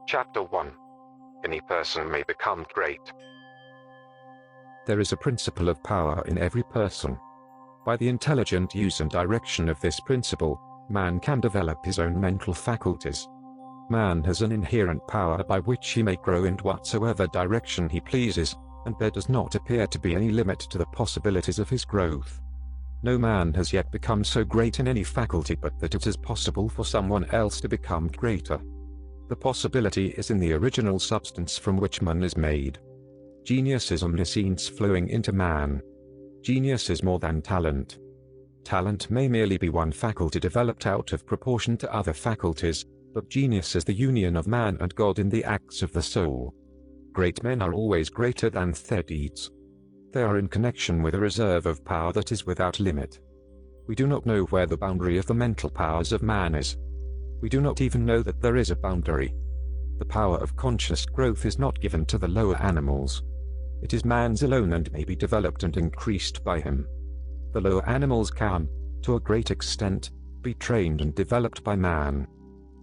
Chapter 1. Any person may become great. There is a principle of power in every person. By the intelligent use and direction of this principle, man can develop his own mental faculties. Man has an inherent power by which he may grow in whatsoever direction he pleases, and there does not appear to be any limit to the possibilities of his growth. No man has yet become so great in any faculty but that it is possible for someone else to become greater. The possibility is in the original substance from which man is made. Genius is omniscience flowing into man. Genius is more than talent. Talent may merely be one faculty developed out of proportion to other faculties, but genius is the union of man and God in the acts of the soul. Great men are always greater than their deeds. They are in connection with a reserve of power that is without limit. We do not know where the boundary of the mental powers of man is. We do not even know that there is a boundary. The power of conscious growth is not given to the lower animals. It is man's alone and may be developed and increased by him. The lower animals can, to a great extent, be trained and developed by man.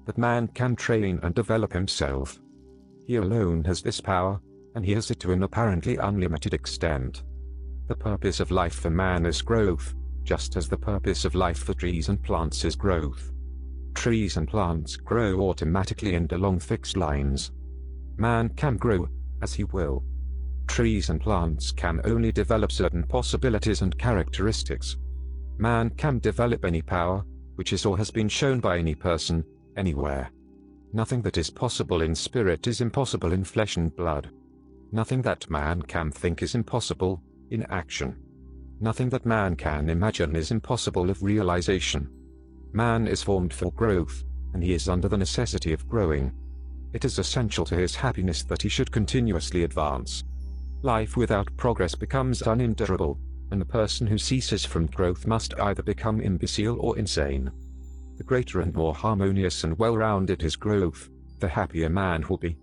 But man can train and develop himself. He alone has this power, and he has it to an apparently unlimited extent. The purpose of life for man is growth, just as the purpose of life for trees and plants is growth. Trees and plants grow automatically and along fixed lines. Man can grow, as he will. Trees and plants can only develop certain possibilities and characteristics. Man can develop any power, which is or has been shown by any person, anywhere. Nothing that is possible in spirit is impossible in flesh and blood. Nothing that man can think is impossible, in action. Nothing that man can imagine is impossible of realization. Man is formed for growth, and he is under the necessity of growing. It is essential to his happiness that he should continuously advance. Life without progress becomes unendurable, and the person who ceases from growth must either become imbecile or insane. The greater and more harmonious and well-rounded his growth, the happier man will be.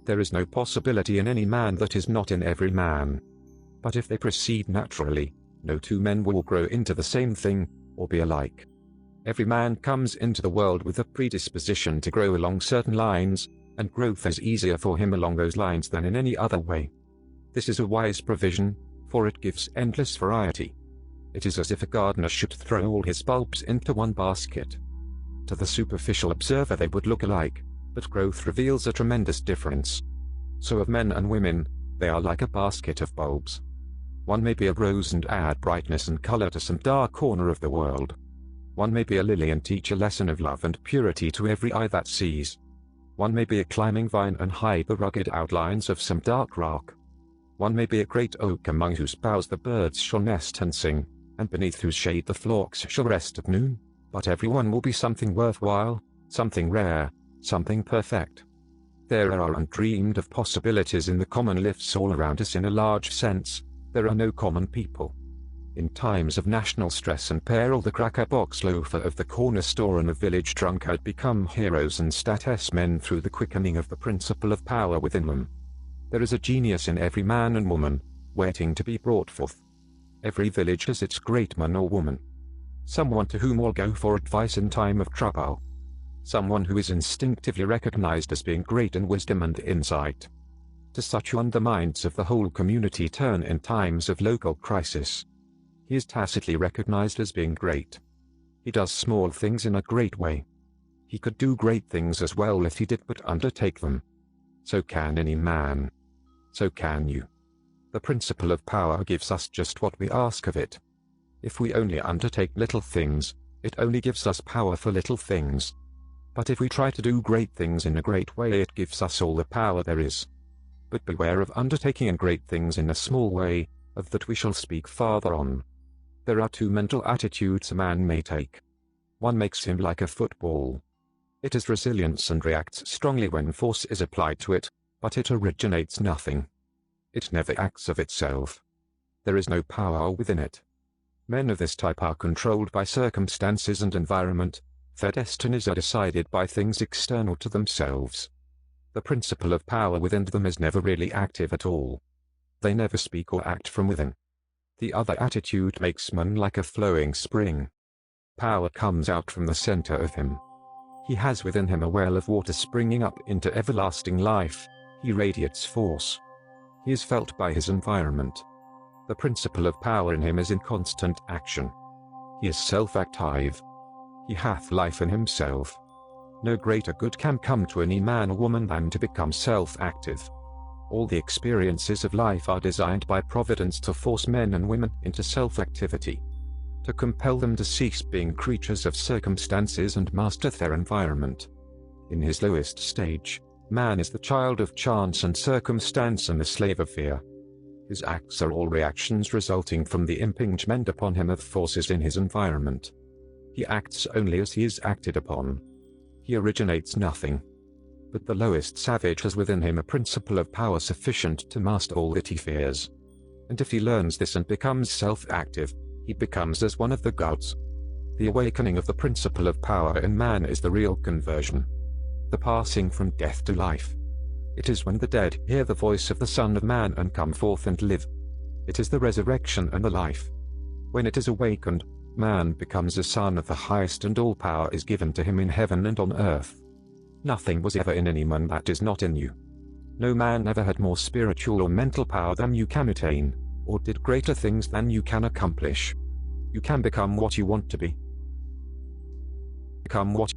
There is no possibility in any man that is not in every man. But if they proceed naturally, no two men will grow into the same thing, or be alike. Every man comes into the world with a predisposition to grow along certain lines, and growth is easier for him along those lines than in any other way. This is a wise provision, for it gives endless variety. It is as if a gardener should throw all his bulbs into one basket. To the superficial observer they would look alike, but growth reveals a tremendous difference. So of men and women, they are like a basket of bulbs. One may be a rose and add brightness and color to some dark corner of the world. One may be a lily and teach a lesson of love and purity to every eye that sees. One may be a climbing vine and hide the rugged outlines of some dark rock. One may be a great oak among whose boughs the birds shall nest and sing, and beneath whose shade the flocks shall rest at noon, but every one will be something worthwhile, something rare, something perfect. There are undreamed of possibilities in the common lives all around us in a large sense. There are no common people. In times of national stress and peril the cracker-box loafer of the corner store and the village drunkard become heroes and status men through the quickening of the principle of power within them. There is a genius in every man and woman, waiting to be brought forth. Every village has its great man or woman. Someone to whom all go for advice in time of trouble. Someone who is instinctively recognized as being great in wisdom and insight. To such one the minds of the whole community turn in times of local crisis. He is tacitly recognized as being great. He does small things in a great way. He could do great things as well if he did but undertake them. So can any man. So can you. The principle of power gives us just what we ask of it. If we only undertake little things, it only gives us power for little things. But if we try to do great things in a great way, it gives us all the power there is. But beware of undertaking great things in a small way, of that we shall speak farther on. There are two mental attitudes a man may take. One makes him like a football. It is resilience and reacts strongly when force is applied to it, but it originates nothing. It never acts of itself. There is no power within it. Men of this type are controlled by circumstances and environment. Their destinies are decided by things external to themselves. The principle of power within them is never really active at all. They never speak or act from within. The other attitude makes man like a flowing spring. Power comes out from the center of him. He has within him a well of water springing up into everlasting life. He radiates force. He is felt by his environment. The principle of power in him is in constant action. He is self-active. He hath life in himself. No greater good can come to any man or woman than to become self-active. All the experiences of life are designed by Providence to force men and women into self-activity, to compel them to cease being creatures of circumstances and master their environment. In his lowest stage, man is the child of chance and circumstance and the slave of fear. His acts are all reactions resulting from the impingement upon him of forces in his environment. He acts only as he is acted upon. He originates nothing. But the lowest savage has within him a principle of power sufficient to master all that he fears. And if he learns this and becomes self-active, he becomes as one of the gods. The awakening of the principle of power in man is the real conversion. The passing from death to life. It is when the dead hear the voice of the Son of Man and come forth and live. It is the resurrection and the life. When it is awakened, man becomes a son of the highest, and all power is given to him in heaven and on earth. Nothing was ever in any man that is not in you. No man ever had more spiritual or mental power than you can attain, or did greater things than you can accomplish. You can become what you want to be. Become what